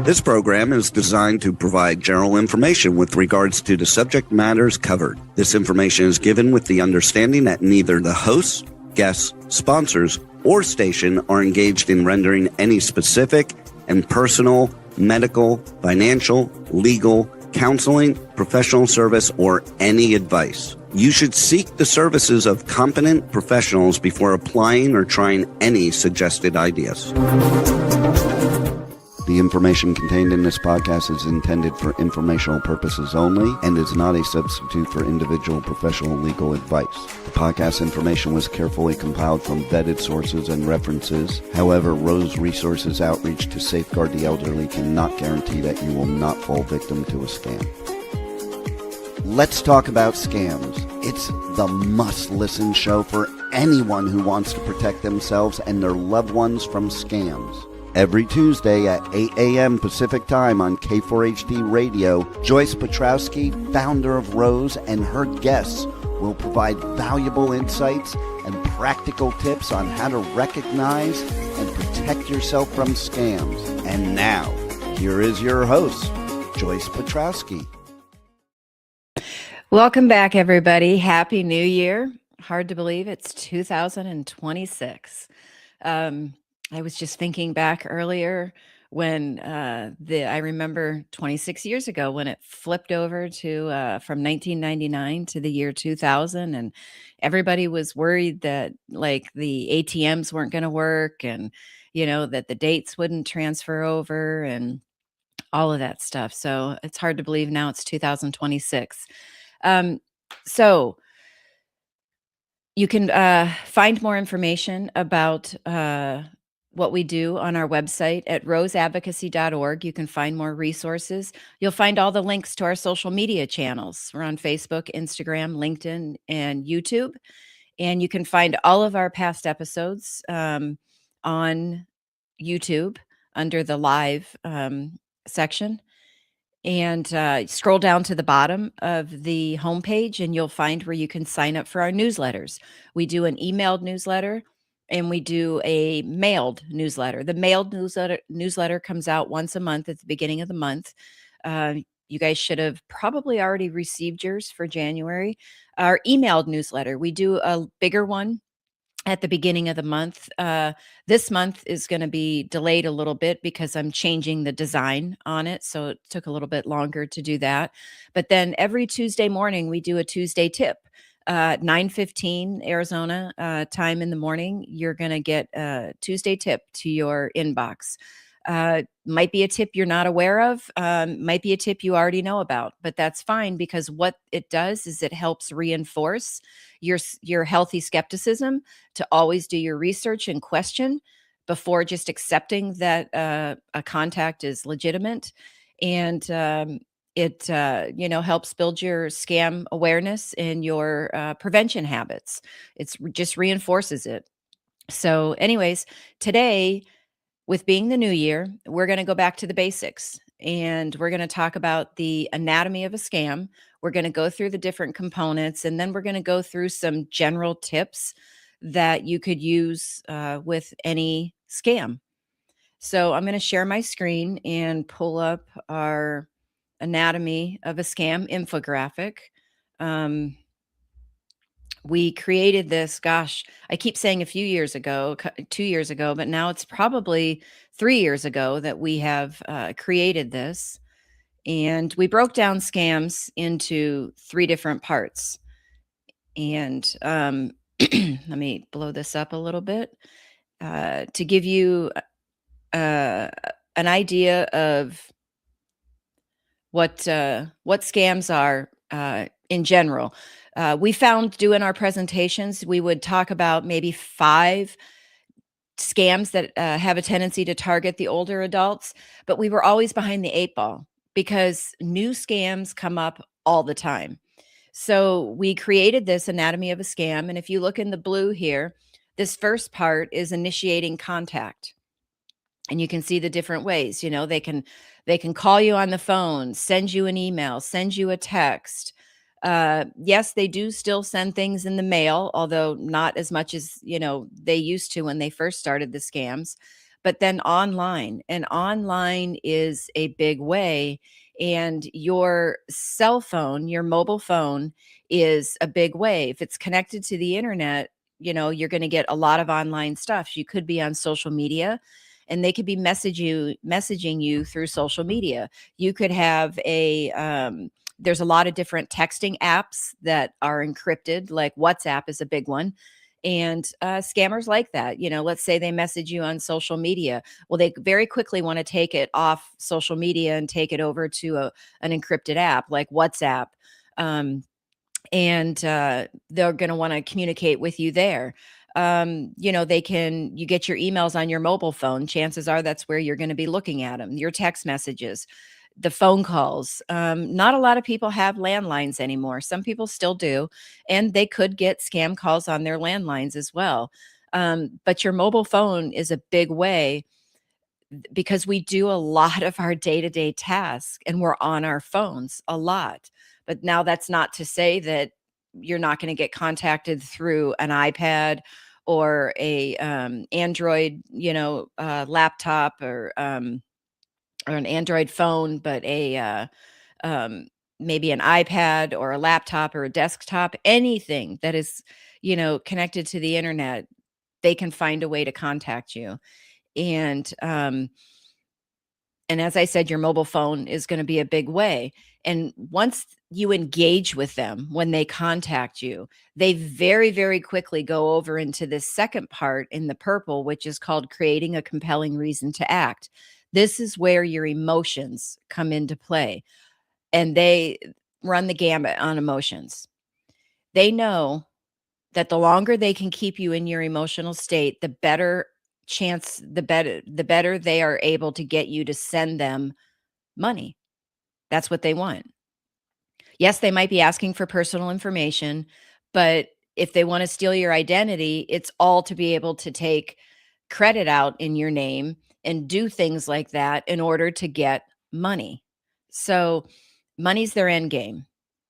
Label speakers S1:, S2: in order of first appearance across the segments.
S1: This program is designed to provide general information with regards to the subject matters covered. This information is given with the understanding that neither the hosts, guests, sponsors, or station are engaged in rendering any specific and personal, medical, financial, legal, counseling, professional service, or any advice. You should seek the services of competent professionals before applying or trying any suggested ideas. The information contained in this podcast is intended for informational purposes only and is not a substitute for individual professional legal advice. The podcast information was carefully compiled from vetted sources and references. However, Rose Resources outreach to safeguard the elderly cannot guarantee that you will not fall victim to a scam. Let's talk about scams. It's the must-listen show for anyone who wants to protect themselves and their loved ones from scams. Every Tuesday at 8 a.m. Pacific Time on K4HD Radio, Joyce Petrowski, founder of Rose, and her guests will provide valuable insights and practical tips on how to recognize and protect yourself from scams. And now, here is your host, Joyce Petrowski.
S2: Welcome back, everybody. Happy New Year. Hard to believe it's 2026. I was just thinking back earlier when I remember 26 years ago when it flipped over to from 1999 to the year 2000, and everybody was worried that like the ATMs weren't going to work, and that the dates wouldn't transfer over and all of that stuff. So it's hard to believe now it's 2026. So you can find more information about what we do on our website at roseadvocacy.org. You can find more resources. You'll find all the links to our social media channels. We're on Facebook, Instagram, LinkedIn, and YouTube. And you can find all of our past episodes on YouTube under the live section. And scroll down to the bottom of the homepage and you'll find where you can sign up for our newsletters. We do an emailed newsletter and we do a mailed newsletter. The mailed newsletter comes out once a month at the beginning of the month. You guys should have probably already received yours for January. Our emailed newsletter, we do a bigger one at the beginning of the month. This month is going to be delayed a little bit because I'm changing the design on it. So it took a little bit longer to do that. But then every Tuesday morning, we do a Tuesday tip. 9:15 Arizona time in the morning, you're going to get a Tuesday tip to your inbox. Might be a tip you're not aware of, might be a tip you already know about, but that's fine because what it does is it helps reinforce your healthy skepticism to always do your research and question before just accepting that a contact is legitimate. And it helps build your scam awareness and your prevention habits. It's just reinforces it. So anyways, today, with being the new year, we're going to go back to the basics and we're going to talk about the anatomy of a scam. We're going to go through the different components and then we're going to go through some general tips that you could use with any scam. So I'm going to share my screen and pull up our anatomy of a scam infographic. We created this, gosh, I keep saying a few years ago, 2 years ago, but now it's probably 3 years ago that we have created this. And we broke down scams into 3 different parts. And let me blow this up a little bit to give you an idea of what scams are in general. We found doing our presentations, we would talk about maybe 5 scams that have a tendency to target the older adults, but we were always behind the 8 ball because new scams come up all the time. So we created this anatomy of a scam. And if you look in the blue here, this first part is initiating contact. And you can see the different ways, they can call you on the phone, send you an email, send you a text. Yes, they do still send things in the mail, although not as much as, they used to when they first started the scams. but then online, and online is a big way. And your cell phone, your mobile phone is a big way. If it's connected to the internet, you're going to get a lot of online stuff. You could be on social media and they could be messaging you through social media. You could have there's a lot of different texting apps that are encrypted, like WhatsApp is a big one. And scammers like that. Let's say they message you on social media. Well, they very quickly want to take it off social media and take it over to an encrypted app like WhatsApp. Um, and they're going to want to communicate with you there. You get your emails on your mobile phone. Chances are that's where you're going to be looking at them, your text messages, the phone calls. Not a lot of people have landlines anymore. Some people still do, and they could get scam calls on their landlines as well. But your mobile phone is a big way because we do a lot of our day-to-day tasks and we're on our phones a lot. But now that's not to say that you're not going to get contacted through an iPad or a Android, laptop or an Android phone, but um, maybe an iPad or a laptop or a desktop, anything that is, connected to the internet, they can find a way to contact you. And as I said, your mobile phone is going to be a big way. And once you engage with them, when they contact you, they very, very quickly go over into this second part in the purple, which is called creating a compelling reason to act. This is where your emotions come into play, and they run the gambit on emotions. They know that the longer they can keep you in your emotional state, the better they are able to get you to send them money. That's what they want. Yes, they might be asking for personal information, but if they want to steal your identity, it's all to be able to take credit out in your name and do things like that in order to get money. So, money's their end game.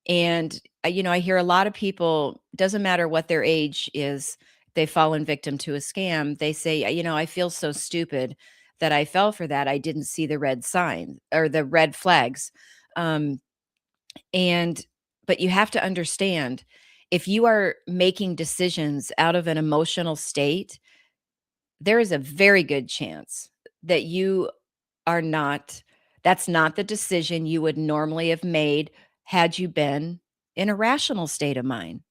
S2: And I hear a lot of people, doesn't matter what their age is, they've fallen victim to a scam. They say, I feel so stupid that I fell for that. I didn't see the red sign or the red flags. Um, and but you have to understand, if you are making decisions out of an emotional state, there is a very good chance that you are not that's not the decision you would normally have made had you been in a rational state of mind.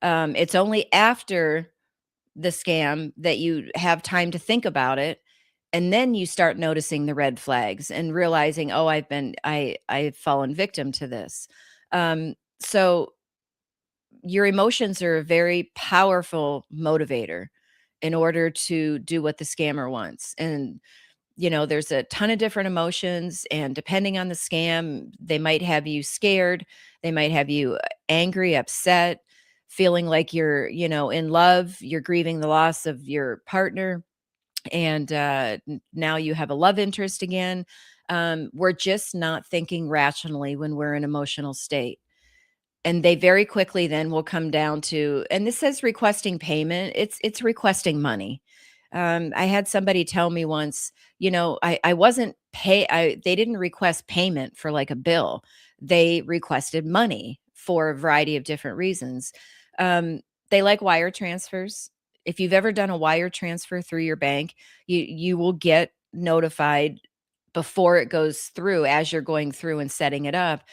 S2: It's only after the scam that you have time to think about it, and then you start noticing the red flags and realizing, "Oh, I've fallen victim to this." So your emotions are a very powerful motivator in order to do what the scammer wants. And there's a ton of different emotions, and depending on the scam, they might have you scared, they might have you angry, upset, feeling like you're, in love, you're grieving the loss of your partner, and now you have a love interest again. We're just not thinking rationally when we're in emotional state. And they very quickly then will come down to, and this says requesting payment, it's requesting money. I had somebody tell me once, I wasn't they didn't request payment for like a bill. They requested money for a variety of different reasons. Um, they like wire transfers. If you've ever done a wire transfer through your bank, you will get notified before it goes through, as you're going through and setting it up.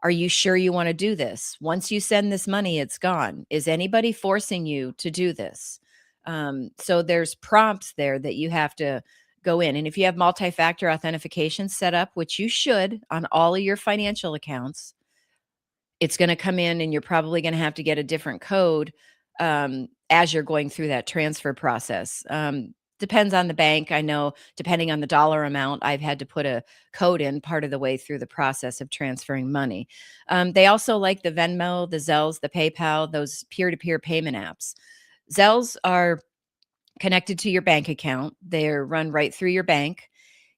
S2: Are you sure you want to do this? Once you send this money, it's gone. Is anybody forcing you to do this? So there's prompts there that you have to go in. And if you have multi-factor authentication set up, which you should on all of your financial accounts, it's going to come in and you're probably going to have to get a different code as you're going through that transfer process. Depends on the bank. I know depending on the dollar amount, I've had to put a code in part of the way through the process of transferring money. They also like the Venmo, the Zelles, the PayPal, those peer-to-peer payment apps. Zelles are connected to your bank account. They're run right through your bank.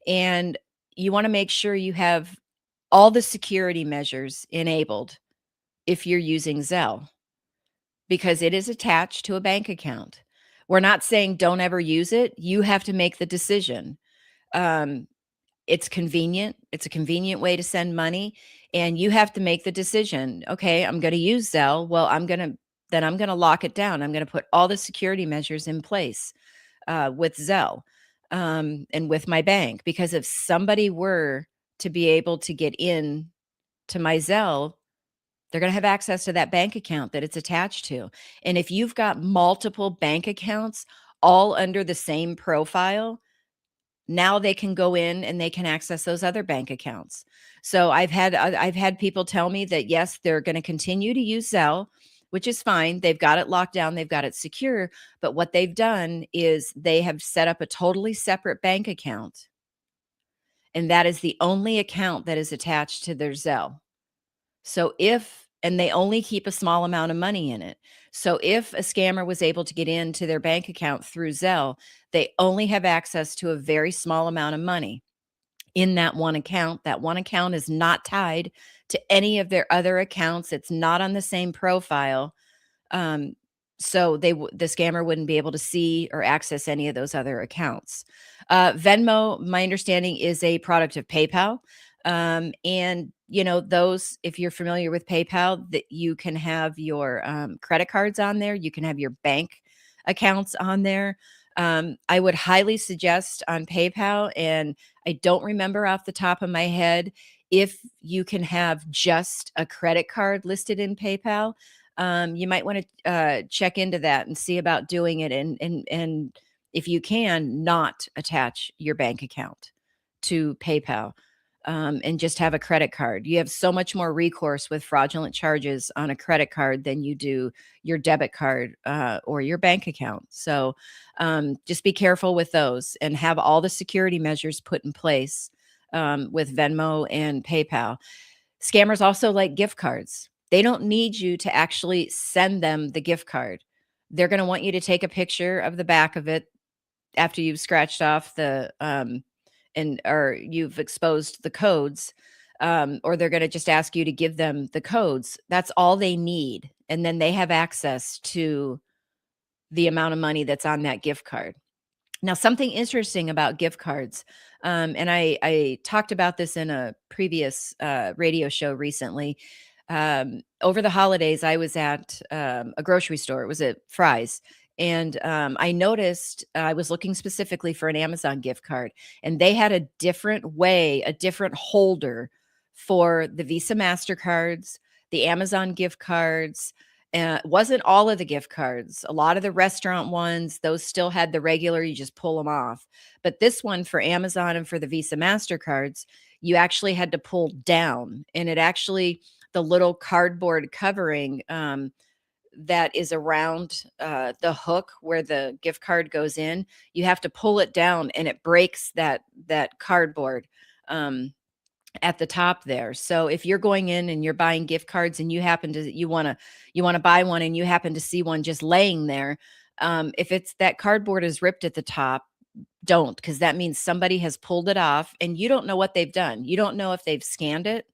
S2: And you want to make sure you have all the security measures enabled if you're using Zelle, because it is attached to a bank account. We're not saying don't ever use it. You have to make the decision. Um, it's convenient. It's a convenient way to send money, and you have to make the decision. Okay, I'm going to use Zelle. Well, I'm going to lock it down. I'm going to put all the security measures in place with Zelle and with my bank, because if somebody were to be able to get in to my Zelle, they're going to have access to that bank account that it's attached to. And if you've got multiple bank accounts all under the same profile, now they can go in and they can access those other bank accounts. So I've had people tell me that yes, they're going to continue to use Zelle, which is fine. They've got it locked down, they've got it secure, but what they've done is they have set up a totally separate bank account. And that is the only account that is attached to their Zelle. So and they only keep a small amount of money in it. So if a scammer was able to get into their bank account through Zelle, they only have access to a very small amount of money in that one account. That one account is not tied to any of their other accounts. It's not on the same profile. So the scammer wouldn't be able to see or access any of those other accounts. Venmo, my understanding, is a product of PayPal. And those, if you're familiar with PayPal, that you can have your credit cards on there, you can have your bank accounts on there. I would highly suggest on PayPal, and I don't remember off the top of my head if you can have just a credit card listed in PayPal. You might want to check into that and see about doing it, and if you can, not attach your bank account to PayPal. And just have a credit card. You have so much more recourse with fraudulent charges on a credit card than you do your debit card or your bank account. So just be careful with those and have all the security measures put in place with Venmo and PayPal. Scammers also like gift cards. They don't need you to actually send them the gift card. They're going to want you to take a picture of the back of it after you've scratched off or you've exposed the codes, or they're going to just ask you to give them the codes. That's all they need. And then they have access to the amount of money that's on that gift card. Now, something interesting about gift cards, and I talked about this in a previous radio show recently. Over the holidays, I was at a grocery store. It was at Fry's. And I noticed I was looking specifically for an Amazon gift card, and they had a different holder for the Visa MasterCards, the Amazon gift cards. Wasn't all of the gift cards. A lot of the restaurant ones, those still had the regular, you just pull them off. But this one for Amazon and for the Visa MasterCards, you actually had to pull down, and the little cardboard covering that is around the hook where the gift card goes in, you have to pull it down, and it breaks that cardboard at the top there. So if you're going in and you're buying gift cards and you want to buy one and you happen to see one just laying there, if it's that cardboard is ripped at the top, don't, because that means somebody has pulled it off and you don't know what they've done. You don't know if they've scanned it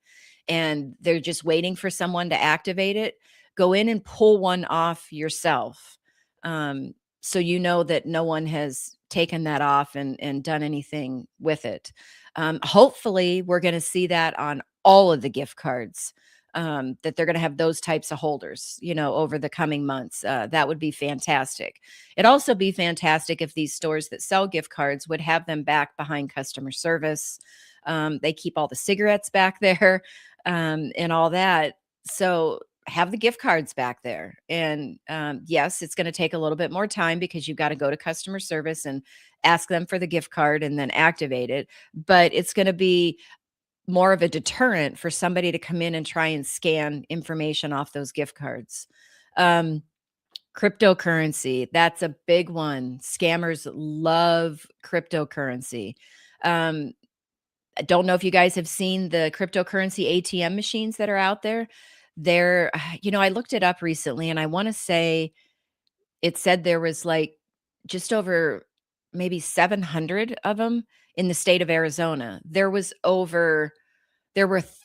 S2: and they're just waiting for someone to activate it. Go in and pull one off yourself. So you know that no one has taken that off and done anything with it. Hopefully we're going to see that on all of the gift cards, that they're going to have those types of holders, over the coming months. That would be fantastic. It'd also be fantastic if these stores that sell gift cards would have them back behind customer service. They keep all the cigarettes back there, and all that. So have the gift cards back there. And yes, it's going to take a little bit more time because you've got to go to customer service and ask them for the gift card and then activate it. But it's going to be more of a deterrent for somebody to come in and try and scan information off those gift cards. Cryptocurrency, that's a big one. Scammers love cryptocurrency. I don't know if you guys have seen the cryptocurrency ATM machines that are out there. I looked it up recently, and I want to say it said there was like just over maybe 700 of them in the state of Arizona. There were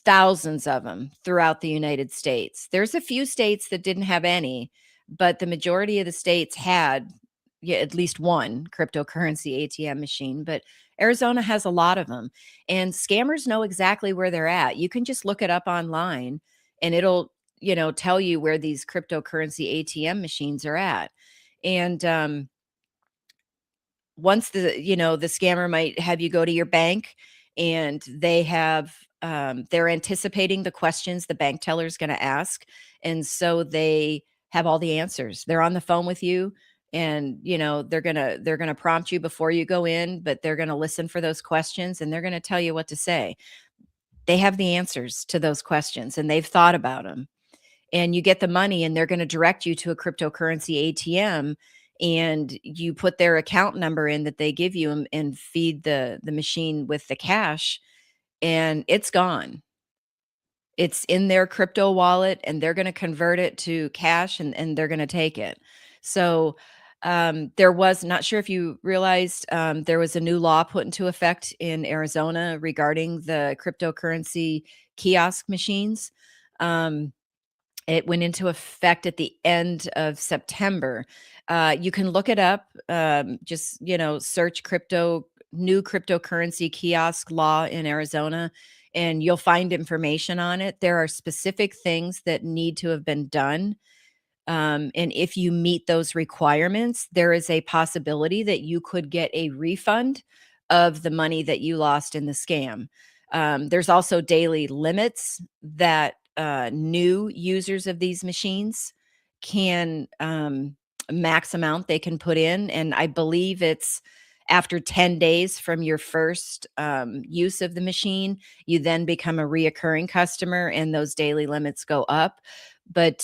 S2: thousands of them throughout the United States. There's a few states that didn't have any, but the majority of the states had, at least one cryptocurrency ATM machine, but Arizona has a lot of them. And scammers know exactly where they're at. You can just look it up online and it'll, tell you where these cryptocurrency ATM machines are at. And once the scammer might have you go to your bank and they're anticipating the questions the bank teller is going to ask, and so they have all the answers. They're on the phone with you, and they're gonna prompt you before you go in, but they're gonna listen for those questions and they're gonna tell you what to say. They have the answers to those questions and they've thought about them, and you get the money and they're going to direct you to a cryptocurrency ATM, and you put their account number in that they give you, and feed the machine with the cash, and it's gone. It's in their crypto wallet and they're going to convert it to cash, and they're going to take it. So there was, not sure if you realized, there was a new law put into effect in Arizona regarding the cryptocurrency kiosk machines. Um, it went into effect at the end of September. You can look it up. Just search new cryptocurrency kiosk law in Arizona, and you'll find information on it. There are specific things that need to have been done. And if you meet those requirements, there is a possibility that you could get a refund of the money that you lost in the scam. There's also daily limits that new users of these machines can, max amount they can put in. And I believe it's after 10 days from your first use of the machine, you then become a reoccurring customer and those daily limits go up. But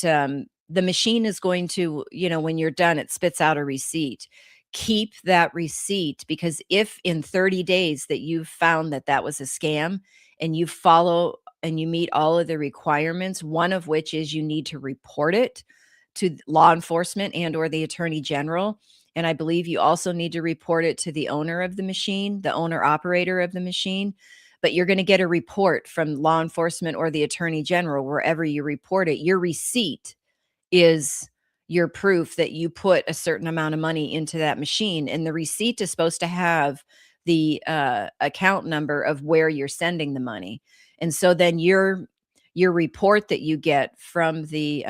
S2: the machine is going to, when you're done, it spits out a receipt. Keep that receipt, because if in 30 days that you've found that that was a scam and you follow and you meet all of the requirements, one of which is you need to report it to law enforcement and or the attorney general. And I believe you also need to report it to the owner of the machine, the owner operator of the machine. But you're going to get a report from law enforcement or the attorney general wherever you report it. Your receipt is your proof that you put a certain amount of money into that machine. And the receipt is supposed to have the account number of where you're sending the money. And so then your report that you get from the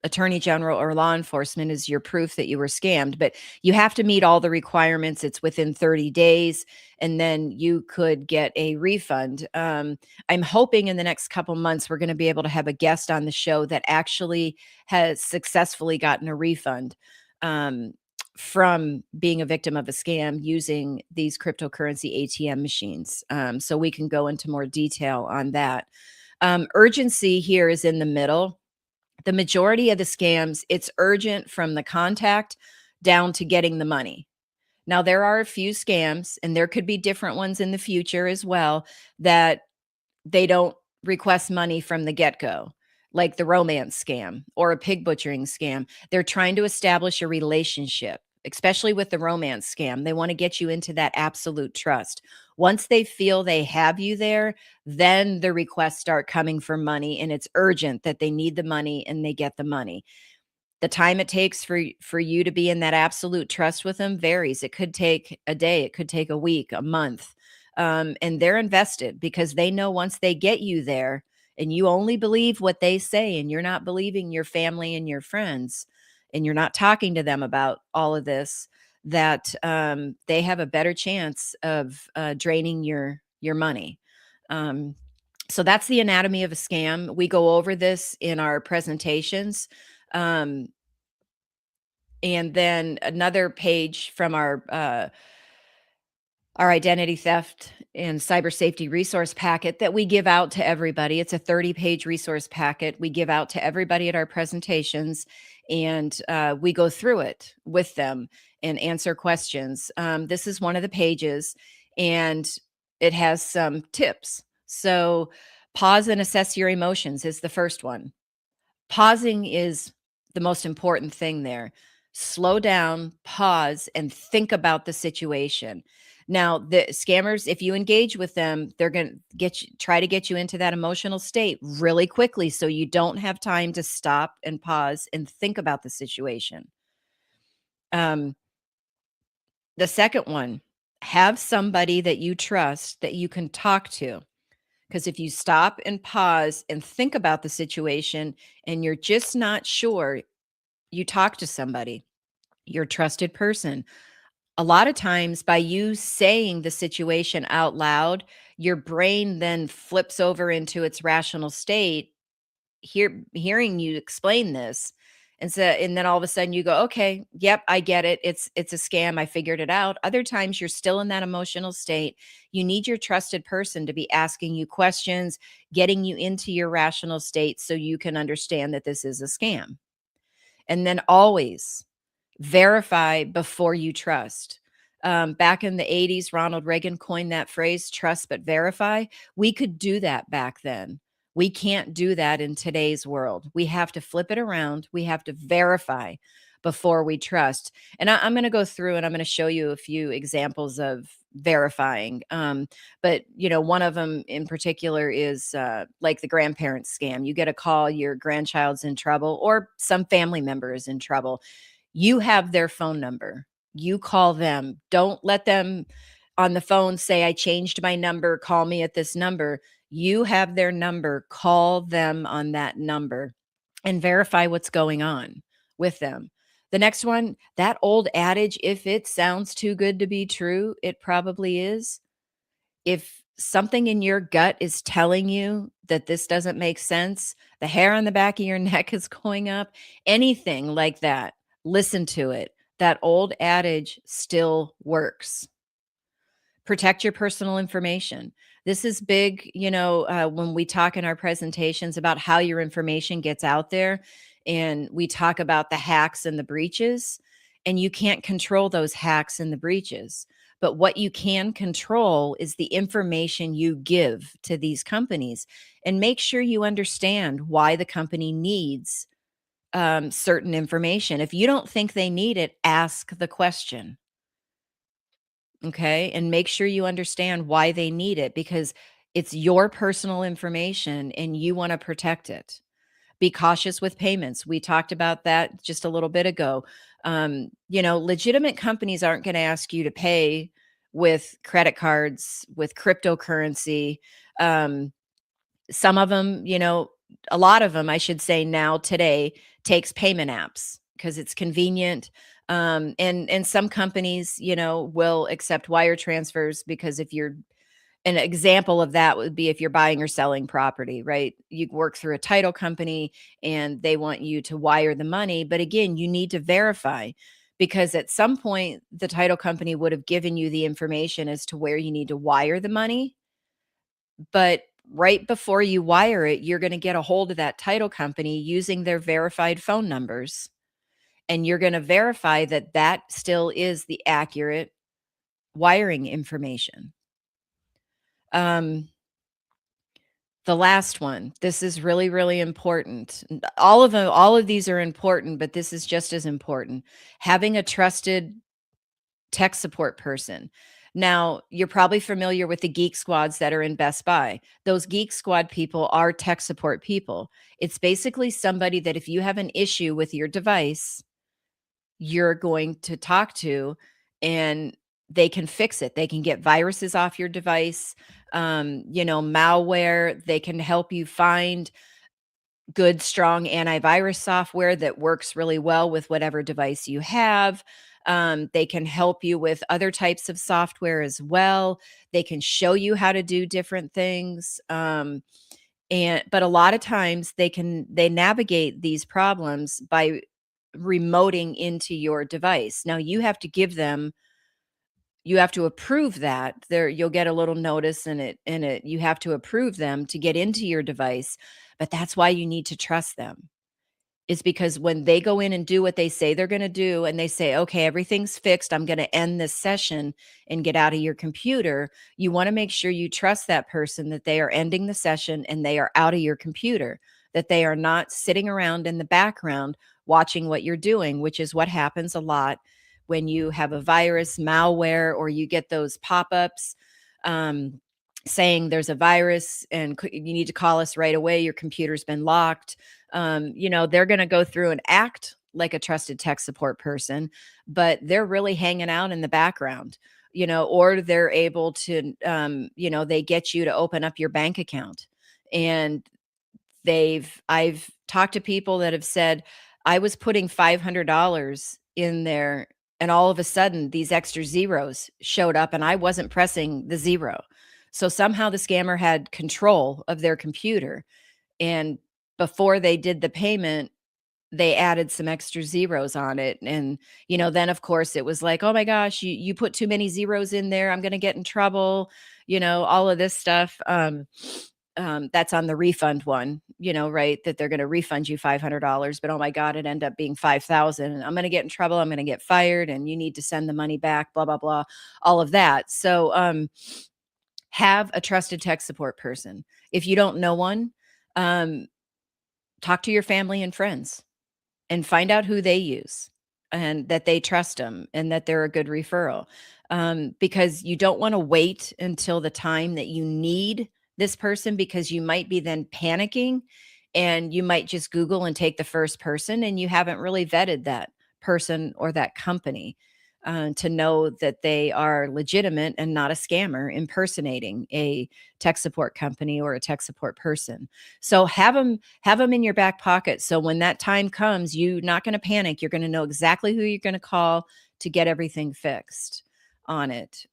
S2: attorney general or law enforcement is your proof that you were scammed. But you have to meet all the requirements. It's within 30 days, and then you could get a refund. I'm hoping in the next couple months we're going to be able to have a guest on the show that actually has successfully gotten a refund from being a victim of a scam using these cryptocurrency ATM machines. So we can go into more detail on that. Urgency here is in the middle. The majority of the scams, it's urgent from the contact down to getting the money. Now, there are a few scams, and there could be different ones in the future as well, that they don't request money from the get-go, like the romance scam or a pig butchering scam. They're trying to establish a relationship, especially with the romance scam. They want to get you into that absolute trust. Once they feel they have you there, then the requests start coming for money, and it's urgent that they need the money and they get the money. The time it takes for you to be in that absolute trust with them varies. It could take a day, it could take a week, a month. And they're invested because they know once they get you there and you only believe what they say and you're not believing your family and your friends and you're not talking to them about all of this, that they have a better chance of draining your money. So that's the anatomy of a scam. We go over this in our presentations. And then another page from our identity theft and cyber safety resource packet that we give out to everybody. It's a 30-page resource packet we give out to everybody at our presentations, and we go through it with them and answer questions. This is one of the pages, and it has some tips. So pause and assess your emotions is the first one. Pausing is the most important thing there. Slow down, pause, and think about the situation. Now, the scammers, if you engage with them, they're going to try to get you into that emotional state really quickly so you don't have time to stop and pause and think about the situation. Um, the second one, have somebody that you trust that you can talk to. Because if you stop and pause and think about the situation and you're just not sure, you talk to somebody, your trusted person. A lot of times, by you saying the situation out loud, your brain then flips over into its rational state, hearing you explain this. And then all of a sudden you go, okay, yep, I get it. It's a scam. I figured it out. Other times you're still in that emotional state. You need your trusted person to be asking you questions, getting you into your rational state so you can understand that this is a scam. And then always verify before you trust. Back in the 80s, Ronald Reagan coined that phrase, trust but verify. We could do that back then. We can't do that in today's world. We have to flip it around. We have to verify before we trust. And I'm going to go through and I'm going to show you a few examples of verifying. But one of them in particular is like the grandparent scam. You get a call, your grandchild's in trouble, or some family member is in trouble. You have their phone number. You call them. Don't let them on the phone say, I changed my number. Call me at this number. You have their number. Call them on that number and verify what's going on with them. The next one, that old adage, if it sounds too good to be true, it probably is. If something in your gut is telling you that this doesn't make sense, the hair on the back of your neck is going up, anything like that, listen to it. That old adage still works. Protect your personal information. This is big, when we talk in our presentations about how your information gets out there, and we talk about the hacks and the breaches, and you can't control those hacks and the breaches. But what you can control is the information you give to these companies, and make sure you understand why the company needs certain information. If you don't think they need it, ask the question. Okay. And make sure you understand why they need it, because it's your personal information and you want to protect it. Be cautious with payments. We talked about that just a little bit ago. Legitimate companies aren't going to ask you to pay with credit cards, with cryptocurrency. Some of them, a lot of them, I should say now today, takes payment apps because it's convenient. And some companies, will accept wire transfers, because if you're an example of that would be if you're buying or selling property, right? You work through a title company and they want you to wire the money. But again, you need to verify, because at some point the title company would have given you the information as to where you need to wire the money. But right before you wire it, you're going to get a hold of that title company using their verified phone numbers. And you're going to verify that that still is the accurate wiring information. The last one, this is really, really important. All of these are important, but this is just as important. Having a trusted tech support person. Now, you're probably familiar with the Geek Squads that are in Best Buy. Those Geek Squad people are tech support people. It's basically somebody that if you have an issue with your device, you're going to talk to, and they can fix it. They can get viruses off your device, malware. They can help you find good, strong antivirus software that works really well with whatever device you have. They can help you with other types of software as well. They can show you how to do different things. But a lot of times they navigate these problems by remoting into your device. Now you have to you have to approve that. You'll get a little notice in it. You have to approve them to get into your device, but that's why you need to trust them. Is because when they go in and do what they say they're going to do, and they say, okay, everything's fixed, I'm going to end this session and get out of your computer, you want to make sure you trust that person, that they are ending the session and they are out of your computer, that they are not sitting around in the background watching what you're doing, which is what happens a lot when you have a virus, malware, or you get those pop-ups saying there's a virus and you need to call us right away. Your computer's been locked. They're going to go through and act like a trusted tech support person, but they're really hanging out in the background, or they're able to, they get you to open up your bank account. And I've talked to people that have said, I was putting $500 in there, and all of a sudden these extra zeros showed up and I wasn't pressing the zero. So somehow the scammer had control of their computer, and before they did the payment, they added some extra zeros on it. And, then of course it was like, oh my gosh, you put too many zeros in there. I'm going to get in trouble, all of this stuff. That's on the refund one, right? That they're going to refund you $500, but oh my God, it ended up being 5,000, and I'm going to get in trouble. I'm going to get fired, and you need to send the money back, blah, blah, blah, all of that. So, have a trusted tech support person. If you don't know one, talk to your family and friends and find out who they use and that they trust them and that they're a good referral. Because you don't want to wait until the time that you need this person, because you might be then panicking and you might just Google and take the first person, and you haven't really vetted that person or that company to know that they are legitimate and not a scammer impersonating a tech support company or a tech support person. So have them in your back pocket. So when that time comes, you're not going to panic. You're going to know exactly who you're going to call to get everything fixed on it.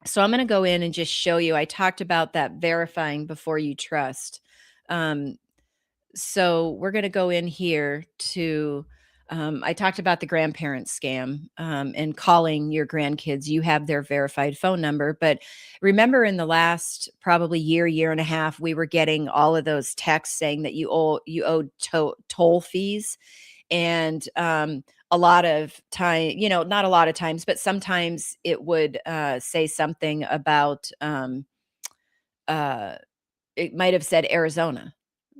S2: So I'm going to go in and just show you. I talked about that verifying before you trust. So we're going to go in here to, I talked about the grandparent scam and calling your grandkids. You have their verified phone number. But remember, in the last probably year and a half, we were getting all of those texts saying that you owed toll fees. And a lot of time, not a lot of times, but sometimes it would say something about, it might have said Arizona,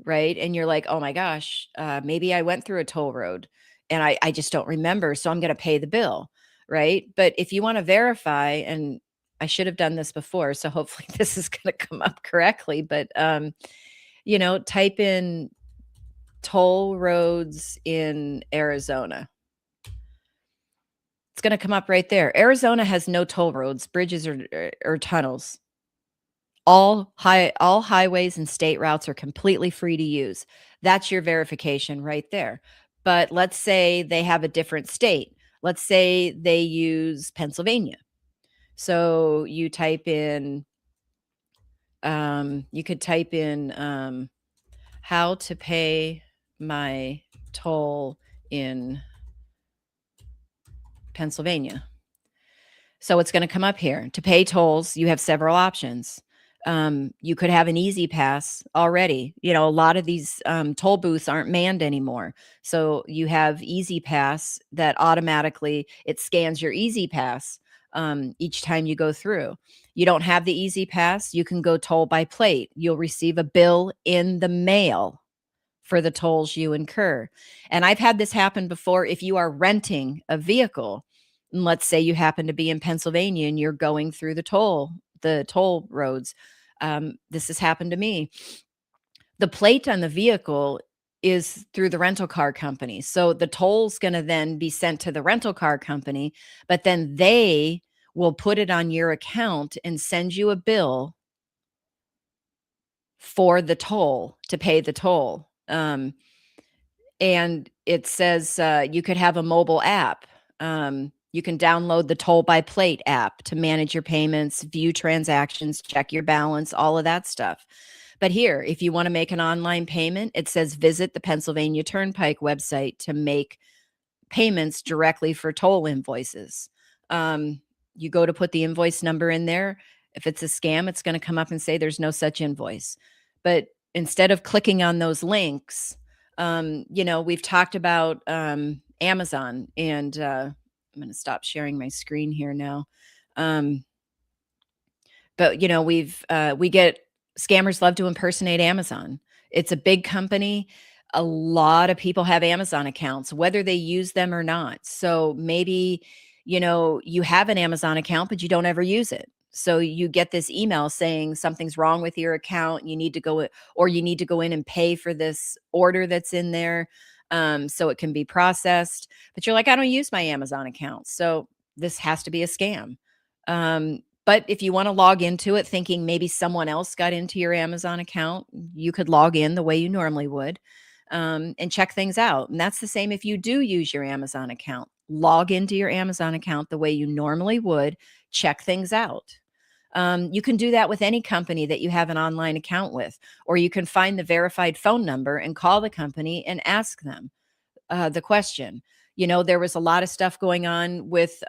S2: right? And you're like, oh my gosh, maybe I went through a toll road and I just don't remember. So I'm going to pay the bill, right? But if you want to verify, and I should have done this before, so hopefully this is going to come up correctly, but, type in toll roads in Arizona. It's going to come up right there. Arizona has no toll roads, bridges, or tunnels. All highways and state routes are completely free to use. That's your verification right there. But let's say they have a different state. Let's say they use Pennsylvania. So you type in, you could type in how to pay my toll in Pennsylvania. So it's going to come up here. To pay tolls, you have several options. You could have an Easy Pass already. A lot of these toll booths aren't manned anymore. So you have Easy Pass that automatically, it scans your Easy Pass each time you go through. You don't have the Easy Pass, you can go toll by plate. You'll receive a bill in the mail for the tolls you incur. And I've had this happen before. If you are renting a vehicle, and let's say you happen to be in Pennsylvania and you're going through the toll roads. This has happened to me. The plate on the vehicle is through the rental car company. So the toll's going to then be sent to the rental car company, but then they will put it on your account and send you a bill for the toll, to pay the toll. And it says you could have a mobile app. You can download the Toll by Plate app to manage your payments, view transactions, check your balance, all of that stuff. But here, if you want to make an online payment, it says visit the Pennsylvania Turnpike website to make payments directly for toll invoices. You go to put the invoice number in there. If it's a scam, it's going to come up and say there's no such invoice. But instead of clicking on those links, we've talked about Amazon, and I'm going to stop sharing my screen here now. But we get scammers love to impersonate Amazon. It's a big company. A lot of people have Amazon accounts, whether they use them or not. So maybe, you have an Amazon account, but you don't ever use it. So you get this email saying something's wrong with your account. You need to go in and pay for this order that's in there. so it can be processed. But you're like, I don't use my Amazon account, so this has to be a scam. But if you want to log into it thinking maybe someone else got into your Amazon account, you could log in the way you normally would, and check things out. And that's the same if you do use your Amazon account. Log into your Amazon account the way you normally would, check things out. You can do that with any company that you have an online account with, or you can find the verified phone number and call the company and ask them the question. You know, there was a lot of stuff going on with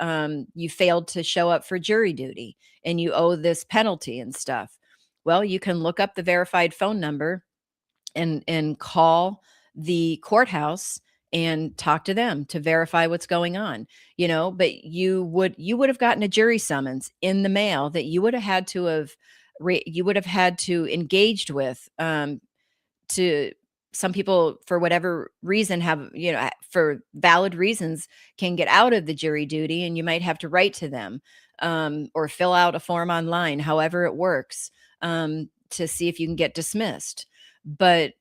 S2: you failed to show up for jury duty and you owe this penalty and stuff. Well, you can look up the verified phone number and call the courthouse and talk to them to verify what's going on. You know, but you would have gotten a jury summons in the mail that you would have had to engaged with. To some people, for whatever reason, have, you know, for valid reasons, can get out of the jury duty, and you might have to write to them, or fill out a form online, however it works, to see if you can get dismissed. But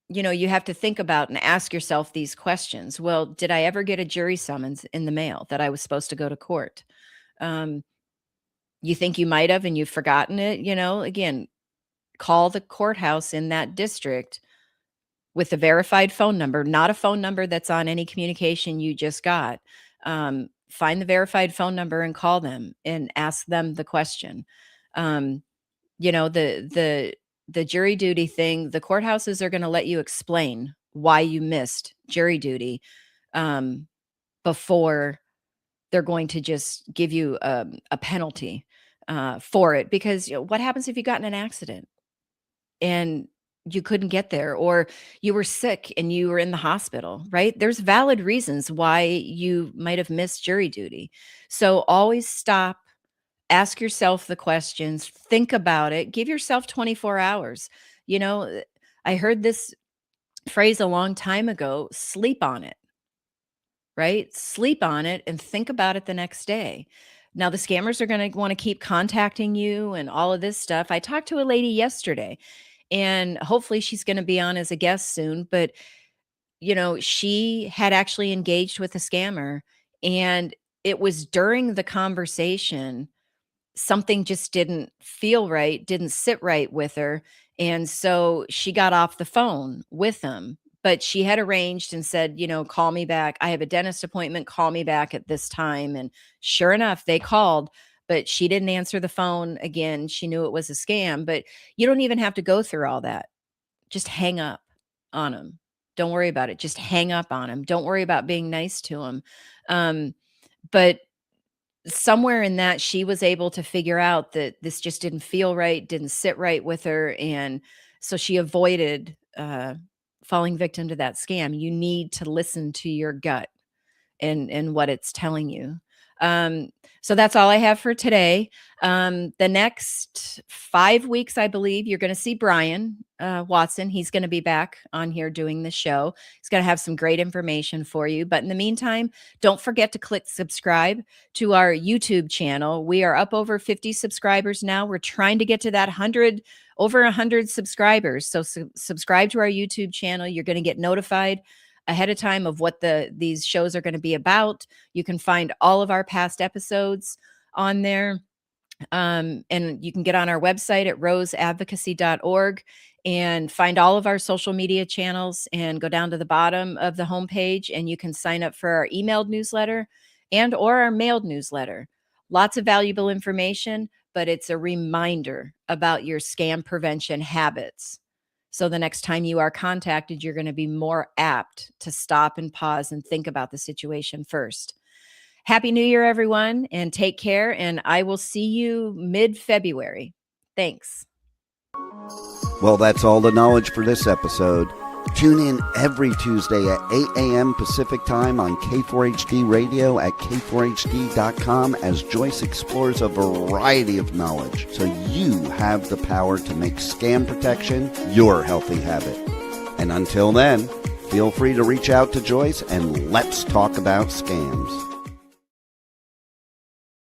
S2: you know, you have to think about and ask yourself these questions. Well, did I ever get a jury summons in the mail that I was supposed to go to court? You think you might have, and you've forgotten it. You know, again, call the courthouse in that district with the verified phone number, not a phone number that's on any communication you just got. Find the verified phone number and call them and ask them the question. You know, the jury duty thing, the courthouses are going to let you explain why you missed jury duty before they're going to just give you a penalty for it. Because, you know, what happens if you got in an accident and you couldn't get there, or you were sick and you were in the hospital, right? There's valid reasons why you might have missed jury duty. So always stop, ask yourself the questions, think about it, give yourself 24 hours. You know, I heard this phrase a long time ago, sleep on it, right? Sleep on it and think about it the next day. Now, the scammers are going to want to keep contacting you and all of this stuff. I talked to a lady yesterday, and hopefully she's going to be on as a guest soon. But, you know, she had actually engaged with a scammer, and it was during the conversation, something just didn't feel right, didn't sit right with her. And so she got off the phone with them. But she had arranged and said, you know, call me back. I have a dentist appointment. Call me back at this time. And sure enough, they called, but she didn't answer the phone again. She knew it was a scam. But you don't even have to go through all that. Just hang up on them. Don't worry about it. Just hang up on them. Don't worry about being nice to them. But somewhere in that, she was able to figure out that this just didn't feel right, didn't sit right with her. And so she avoided falling victim to that scam. You need to listen to your gut and what it's telling you. So that's all I have for today. The next 5 weeks, I believe, you're going to see Brian Watson. He's going to be back on here doing the show. He's going to have some great information for you. But in the meantime, don't forget to click subscribe to our YouTube channel. We are up over 50 subscribers now. We're trying to get to that over 100 subscribers. So subscribe to our YouTube channel. You're going to get notified ahead of time of what these shows are going to be about. You can find all of our past episodes on there. And you can get on our website at roseadvocacy.org and find all of our social media channels, and go down to the bottom of the homepage and you can sign up for our emailed newsletter and or our mailed newsletter. Lots of valuable information, but it's a reminder about your scam prevention habits. So the next time you are contacted, you're going to be more apt to stop and pause and think about the situation first. Happy New Year, everyone, and take care. And I will see you mid-February. Thanks.
S1: Well, that's all the knowledge for this episode. Tune in every Tuesday at 8 a.m. Pacific Time on K4HD Radio at k4hd.com as Joyce explores a variety of knowledge so you have the power to make scam protection your healthy habit. And until then, feel free to reach out to Joyce and let's talk about scams.